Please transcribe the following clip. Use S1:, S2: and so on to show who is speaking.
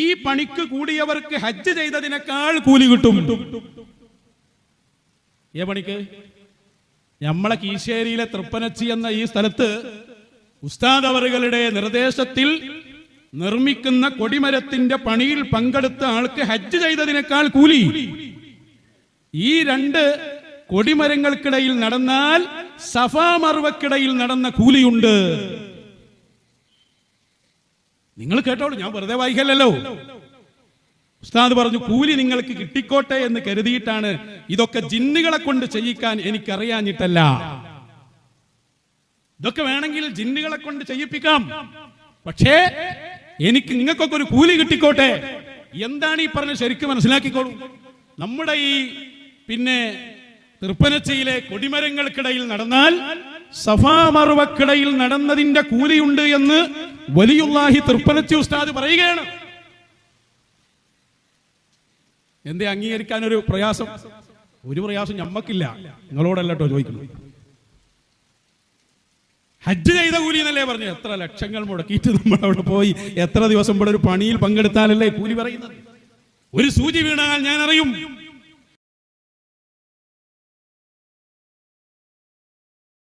S1: ഈ പണിക്ക് കൂടിയവർക്ക് ഹജ്ജ് ചെയ്തതിനേക്കാൾ കൂലി കിട്ടും. ഏ പണിക്ക്? നമ്മളെ കീശേരിയിലെ തൃപ്പനച്ചി എന്ന ഈ സ്ഥലത്ത് ഉസ്താദ് അവറുകളുടെ നിർദ്ദേശത്തിൽ നിർമ്മിക്കുന്ന കൊടിമരത്തിന്റെ പണിയിൽ പങ്കെടുത്ത ആൾക്ക് ഹജ്ജ് ചെയ്തതിനേക്കാൾ കൂലി. ഈ രണ്ട് കൊടിമരങ്ങൾക്കിടയിൽ നടന്നാൽ സഫാ മർവക്കിടയിൽ നടന്ന കൂലിയുണ്ട്. നിങ്ങൾ കേട്ടോളൂ, ഞാൻ വെറുതെ വായിക്കല്ലോ. ഉസ്താദ് പറഞ്ഞു കൂലി നിങ്ങൾക്ക് കിട്ടിക്കോട്ടെ എന്ന് കരുതിയിട്ടാണ്. ഇതൊക്കെ ജിന്നുകളെ കൊണ്ട് ചെയ്യിക്കാൻ എനിക്കറിയാഞ്ഞിട്ടല്ല. ഇതൊക്കെ വേണമെങ്കിൽ ജിന്നുകളെ കൊണ്ട് ചെയ്യിപ്പിക്കാം, പക്ഷേ എനിക്ക് നിങ്ങൾക്കൊക്കെ ഒരു കൂലി കിട്ടിക്കോട്ടെ. എന്താണ് ഈ പറഞ്ഞ ശരിക്കും മനസ്സിലാക്കിക്കോളൂ. നമ്മുടെ ഈ തൃപ്പനച്ചയിലെ കൊടിമരങ്ങൾക്കിടയിൽ നടന്നാൽ സഫാ മർവക്കിടയിൽ നടന്നതിന്റെ കൂലിയുണ്ട് എന്ന് വലിയുല്ലാഹി തൃപ്പനച്ചി ഉസ്താദ് പറയുകയാണ്. എന്തേ അംഗീകരിക്കാൻ ഒരു പ്രയാസം? ഒരു പ്രയാസം ഞമ്മക്കില്ല, നിങ്ങളോടല്ലോ ചോദിക്കുന്നു. ഹജ്ജ് ചെയ്ത കൂലി എന്നല്ലേ പറഞ്ഞു? എത്ര ലക്ഷങ്ങൾ മുടക്കിയിട്ട് നമ്മൾ അവിടെ പോയി എത്ര ദിവസം ഇവിടെ ഒരു പണിയിൽ പങ്കെടുത്താലല്ലേ കൂലി പറയുന്നത്? ഒരു സൂചി വീണാൽ ഞാൻ അറിയും